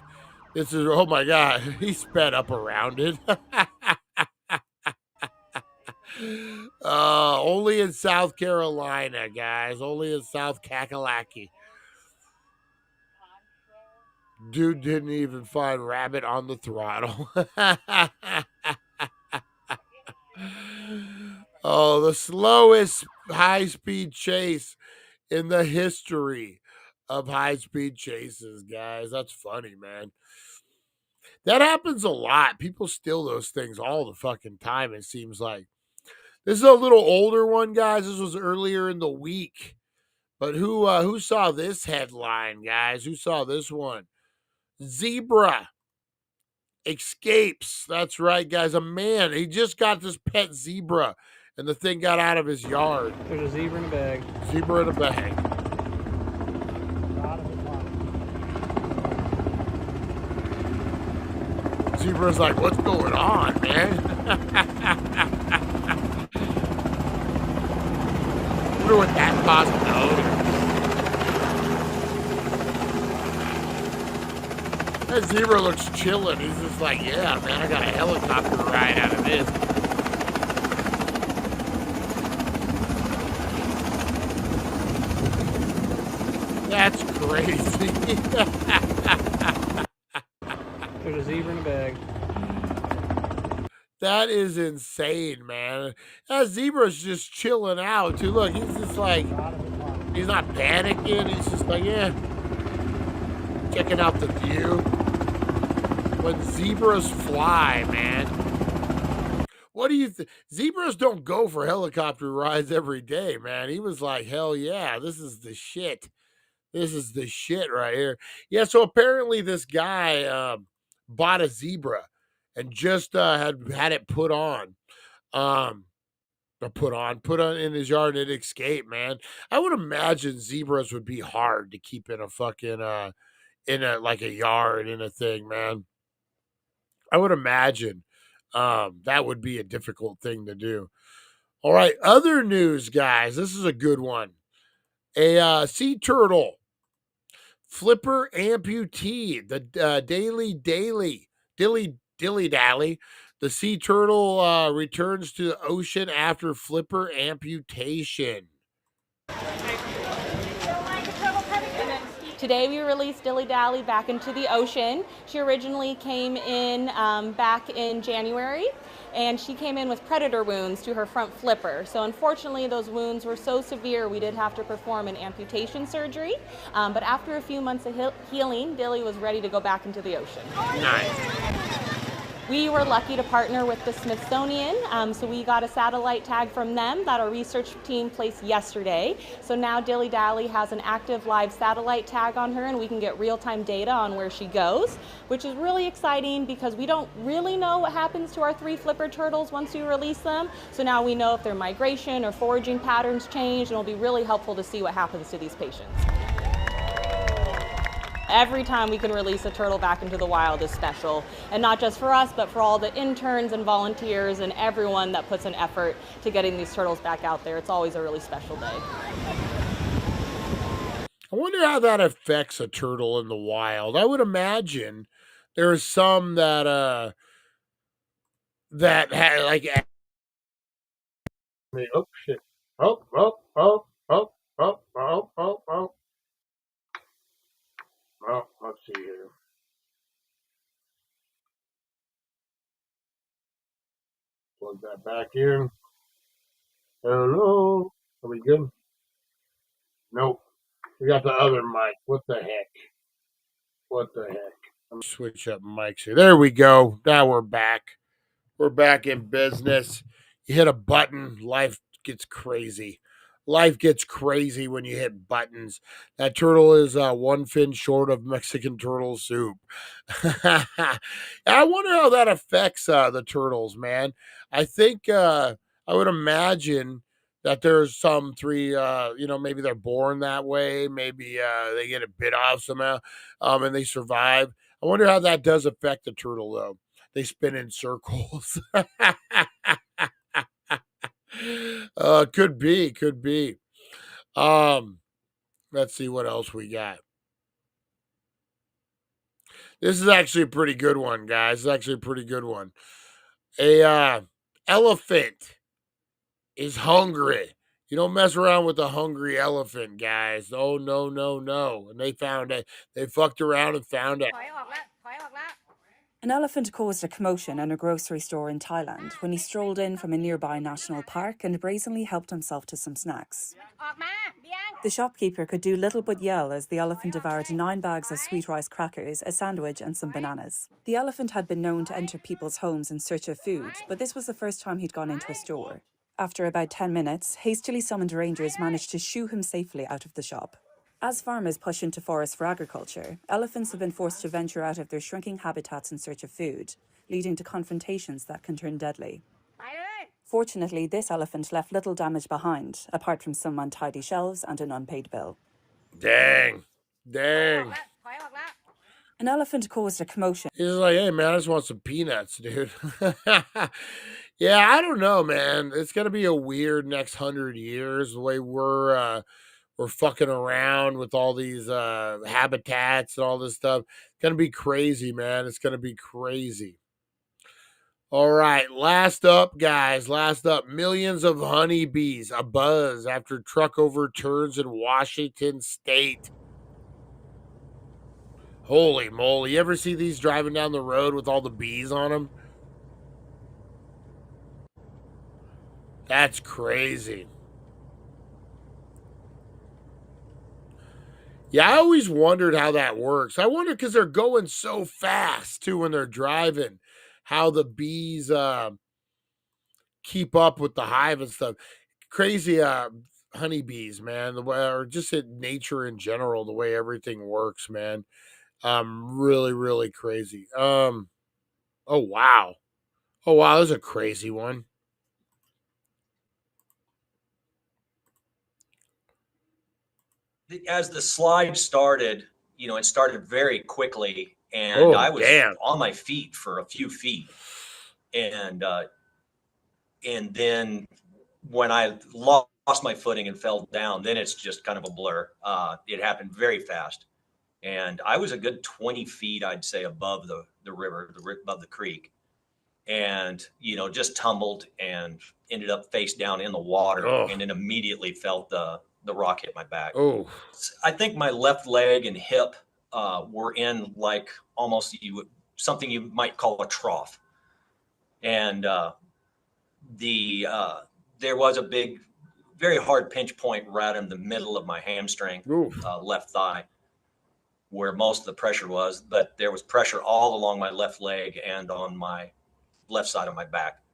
[SPEAKER 1] This is, oh my God, he sped up around it. Only in South Carolina, guys. Only in South Kakalaki. Dude didn't even find rabbit on the throttle. Oh, the slowest high-speed chase in the history of high-speed chases, guys. That's funny, man. That happens a lot. People steal those things all the fucking time, it seems like. This is a little older one, guys. This was earlier in the week. But who saw this headline, guys? Who saw this one? Zebra escapes. That's right, guys. A man, he just got this pet zebra, and the thing got out of his yard.
[SPEAKER 9] There's a zebra in a bag.
[SPEAKER 1] Zebra in a bag. Zebra's like, what's going on, man? I wonder what that caused. That zebra looks chilling. He's just like, yeah, man, I got a helicopter ride out of this. That's crazy.
[SPEAKER 9] There's a zebra in a bag.
[SPEAKER 1] That is insane, man. That zebra's just chilling out, too. Look, he's just like, he's not panicking. He's just like, yeah, checking out the view. When zebras fly, man. What do you think? Zebras don't go for helicopter rides every day, man. He was like, hell yeah, this is the shit. This is the shit right here. Yeah, so apparently this guy bought a zebra and just had it put on. Put on in his yard and it escaped, man. I would imagine zebras would be hard to keep in a fucking in a like a yard in a thing, man. I would imagine that would be a difficult thing to do. All right, other news, guys. This is a good one. A sea turtle flipper amputee. The dilly dally. The sea turtle returns to the ocean after flipper amputation.
[SPEAKER 10] Today we released Dilly Dally back into the ocean. She originally came in back in January, and she came in with predator wounds to her front flipper. So unfortunately those wounds were so severe we did have to perform an amputation surgery. But after a few months of healing, Dilly was ready to go back into the ocean.
[SPEAKER 1] Nice.
[SPEAKER 10] We were lucky to partner with the Smithsonian, so we got a satellite tag from them that our research team placed yesterday. So now Dilly Dally has an active live satellite tag on her, and we can get real-time data on where she goes, which is really exciting because we don't really know what happens to our 3 flipper turtles once we release them. So now we know if their migration or foraging patterns change, and it'll be really helpful to see what happens to these patients. Every time we can release a turtle back into the wild is special, and not just for us, but for all the interns and volunteers and everyone that puts an effort to getting these turtles back out there. It's always a really special day.
[SPEAKER 1] I wonder how that affects a turtle in the wild. I would imagine there are some that like. Oh shit! Oh. Well, let's see here. in. Hello. Are we good? Nope. We got the other mic. What the heck? What the heck? Let me switch up mics here. There we go. Now we're back. We're back in business. You hit a button, life gets crazy. Life gets crazy when you hit buttons. That turtle is one fin short of Mexican turtle soup. I wonder how that affects the turtles, man. I think I would imagine that there's some three, maybe they're born that way. Maybe they get a bit off somehow and they survive. I wonder how that does affect the turtle, though. They spin in circles. Could be. Let's see what else we got. This is actually a pretty good one, guys. It's actually a pretty good one. A elephant is hungry. You don't mess around with a hungry elephant, guys. Oh, no. And they found it. They fucked around and found it.
[SPEAKER 8] An elephant caused a commotion in a grocery store in Thailand when he strolled in from a nearby national park and brazenly helped himself to some snacks. The shopkeeper could do little but yell as the elephant devoured 9 bags of sweet rice crackers, a sandwich and some bananas. The elephant had been known to enter people's homes in search of food, but this was the first time he'd gone into a store. After about 10 minutes, hastily summoned rangers managed to shoo him safely out of the shop. As farmers push into forests for agriculture, elephants have been forced to venture out of their shrinking habitats in search of food, leading to confrontations that can turn deadly. Fortunately, this elephant left little damage behind, apart from some untidy shelves and an unpaid bill.
[SPEAKER 1] Dang.
[SPEAKER 8] An elephant caused a commotion.
[SPEAKER 1] He's like, hey, man, I just want some peanuts, dude. Yeah, I don't know, man. It's going to be a weird next 100 years, the way we're fucking around with all these habitats and all this stuff. It's going to be crazy, man. It's going to be crazy. All right, last up, guys. Last up, millions of honeybees abuzz after truck overturns in Washington State. Holy moly. You ever see these driving down the road with all the bees on them? That's crazy. Yeah, I always wondered how that works. I wonder because they're going so fast, too, when they're driving, how the bees keep up with the hive and stuff. Crazy honeybees, man, the way, or just in nature in general, the way everything works, man. Really, really crazy. Oh wow, that's a crazy one.
[SPEAKER 11] As the slide started, it started very quickly, and I was on my feet for a few feet, and then when I lost my footing and fell down, then it's just kind of a blur. It happened very fast, and I was a good 20 feet, I'd say, above the river, above the creek, and just tumbled and ended up face down in the water, and then immediately felt the rock hit my back.
[SPEAKER 1] Oh,
[SPEAKER 11] I think my left leg and hip were in like almost something you might call a trough, and there was a big, very hard pinch point right in the middle of my hamstring, left thigh, where most of the pressure was. But there was pressure all along my left leg and on my left side of my back.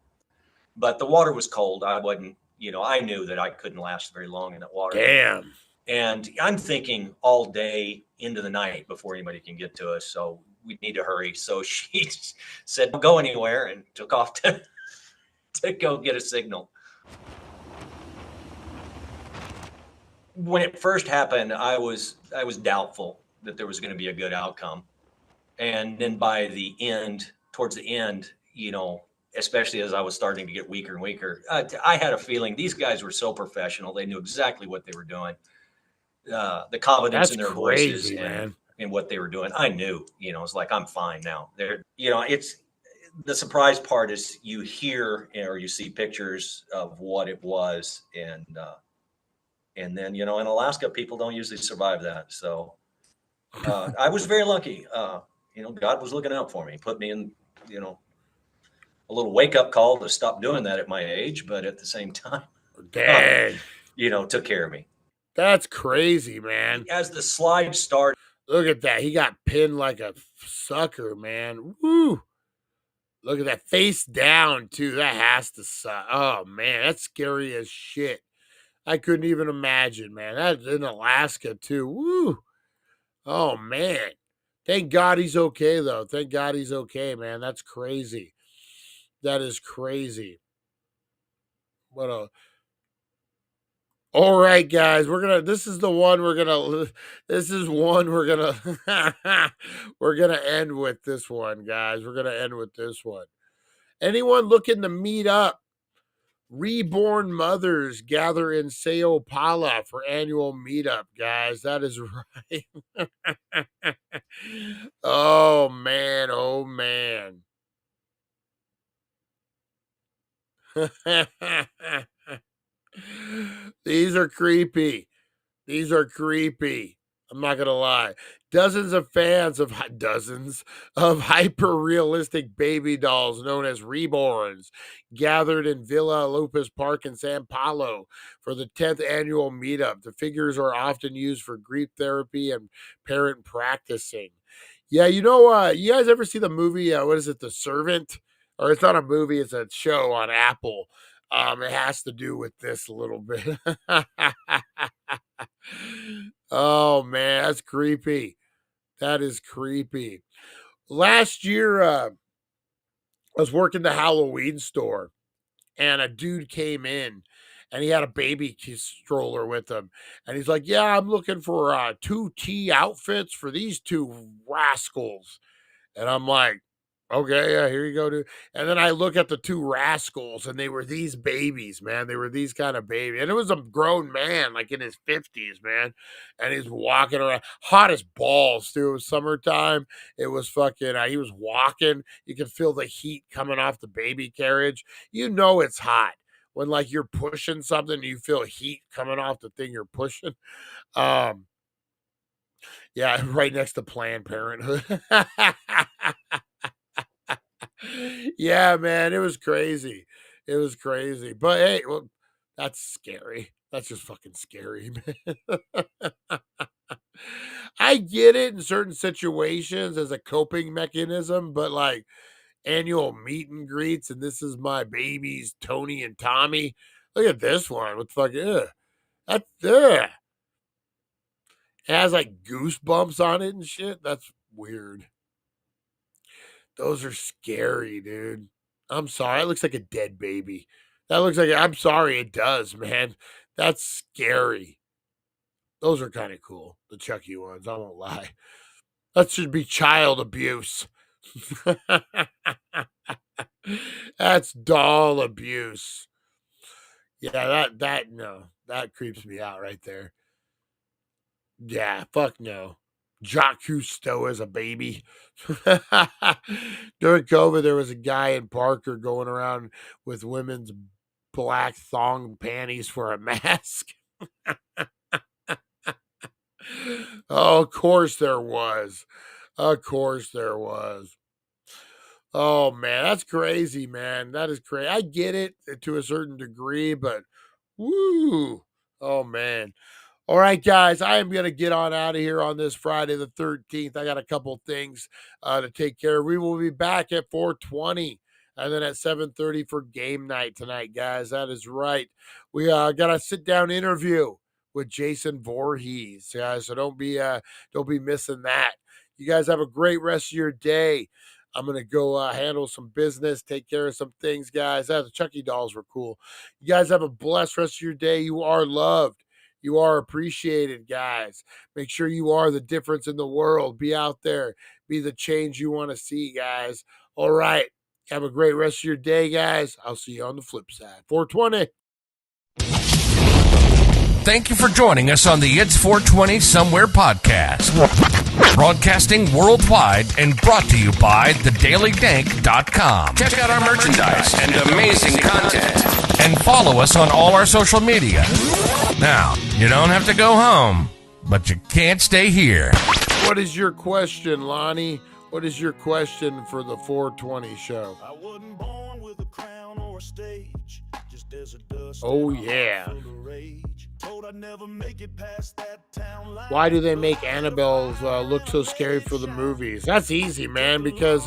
[SPEAKER 11] But the water was cold. I wasn't. I knew that I couldn't last very long in that water.
[SPEAKER 1] Damn.
[SPEAKER 11] And I'm thinking all day into the night before anybody can get to us. So we need to hurry. So she said, don't go anywhere, and took off to go get a signal. When it first happened, I was doubtful that there was going to be a good outcome. And then by the end, towards the end, especially as I was starting to get weaker and weaker, I had a feeling these guys were so professional. They knew exactly what they were doing. The confidence in their voices and what they were doing. I knew, it's like, I'm fine now. It's the surprise part is you hear or you see pictures of what it was. And then, in Alaska, people don't usually survive that. So I was very lucky. God was looking out for me, put me in, little wake up call to stop doing that at my age, but at the same time,
[SPEAKER 1] Dang.
[SPEAKER 11] Took care of me.
[SPEAKER 1] That's crazy, man.
[SPEAKER 11] As the slide started.
[SPEAKER 1] Look at that. He got pinned like a sucker, man. Woo. Look at that. Face down, too. That has to suck. Oh, man. That's scary as shit. I couldn't even imagine, man. That's in Alaska, too. Woo. Oh, man. Thank God he's okay, though. Thank God he's okay, man. That's crazy. That is crazy. All right, guys, this is one we're gonna end with this one, guys. We're gonna end with this one. Anyone looking to meet up? Reborn mothers gather in Sao Paulo for annual meetup, guys. That is right. Oh, man. Oh, man. These are creepy. I'm not going to lie. Dozens of hyper-realistic baby dolls known as reborns gathered in Villa Lopez Park in Sao Paulo for the 10th annual meetup. The figures are often used for grief therapy and parent practicing. Yeah, you guys ever see the movie, what is it, The Servant? Or it's not a movie, it's a show on Apple. It has to do with this a little bit. Oh, man, that's creepy. That is creepy. Last year, I was working the Halloween store, and a dude came in, and he had a baby stroller with him. And he's like, yeah, I'm looking for 2 tea outfits for these 2 rascals. And I'm like, okay, yeah, here you go, dude. And then I look at the 2 rascals, and they were these babies, man. They were these kind of babies. And it was a grown man, like in his 50s, man. And he's walking around, hot as balls, too. It was summertime. It was fucking, he was walking. You could feel the heat coming off the baby carriage. You know it's hot when, like, you're pushing something and you feel heat coming off the thing you're pushing. Yeah, right next to Planned Parenthood. Yeah, man, it was crazy. But hey, well, that's scary. That's just fucking scary, man. I get it in certain situations as a coping mechanism, but like annual meet and greets, and this is my babies, Tony and Tommy. Look at this one. What the fuck? That's it has like goosebumps on it and shit. That's weird. Those are scary, dude. I'm sorry. It looks like a dead baby. I'm sorry, it does, man. That's scary. Those are kind of cool. The Chucky ones, I won't lie. That should be child abuse. That's doll abuse. Yeah, that creeps me out right there. Yeah, fuck no. Jacques Cousteau as a baby. During COVID, there was a guy in Parker going around with women's black thong panties for a mask. Oh, of course there was. Oh, man, that's crazy, man. That is crazy. I get it to a certain degree, but woo. Oh, man. All right, guys, I am going to get on out of here on this Friday the 13th. I got a couple things to take care of. We will be back at 4:20 and then at 7:30 for game night tonight, guys. That is right. We got a sit-down interview with Jason Voorhees, guys, so don't be missing that. You guys have a great rest of your day. I'm going to go handle some business, take care of some things, guys. The Chucky dolls were cool. You guys have a blessed rest of your day. You are loved. You are appreciated, guys. Make sure you are the difference in the world. Be out there. Be the change you want to see, guys. All right. Have a great rest of your day, guys. I'll see you on the flip side. 420.
[SPEAKER 5] Thank you for joining us on the It's 420 Somewhere podcast. Broadcasting worldwide and brought to you by TheDailyDank.com. Check out our merchandise and amazing content. And follow us on all our social media. Now, you don't have to go home, but you can't stay here.
[SPEAKER 1] What is your question, Lonnie? What is your question for the 420 show?
[SPEAKER 4] I wasn't born with crown or a stage. Just as a dust.
[SPEAKER 1] Oh, yeah.
[SPEAKER 4] Told I'd never make it past that town line.
[SPEAKER 1] Why do they make Annabelle's look so scary for the movies? That's easy, man, because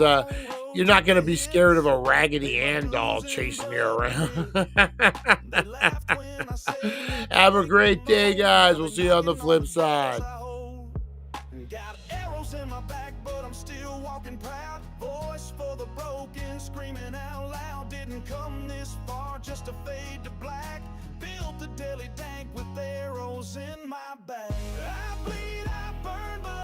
[SPEAKER 1] you're not going to be scared of a Raggedy Ann doll chasing you around. Have a great day, guys. We'll see you on the flip side.
[SPEAKER 4] Got arrows in my back, but I'm still walking proud. Voice for the broken, screaming out loud. Didn't come this far just to fade to black. Built the Daily Dank with arrows in my back.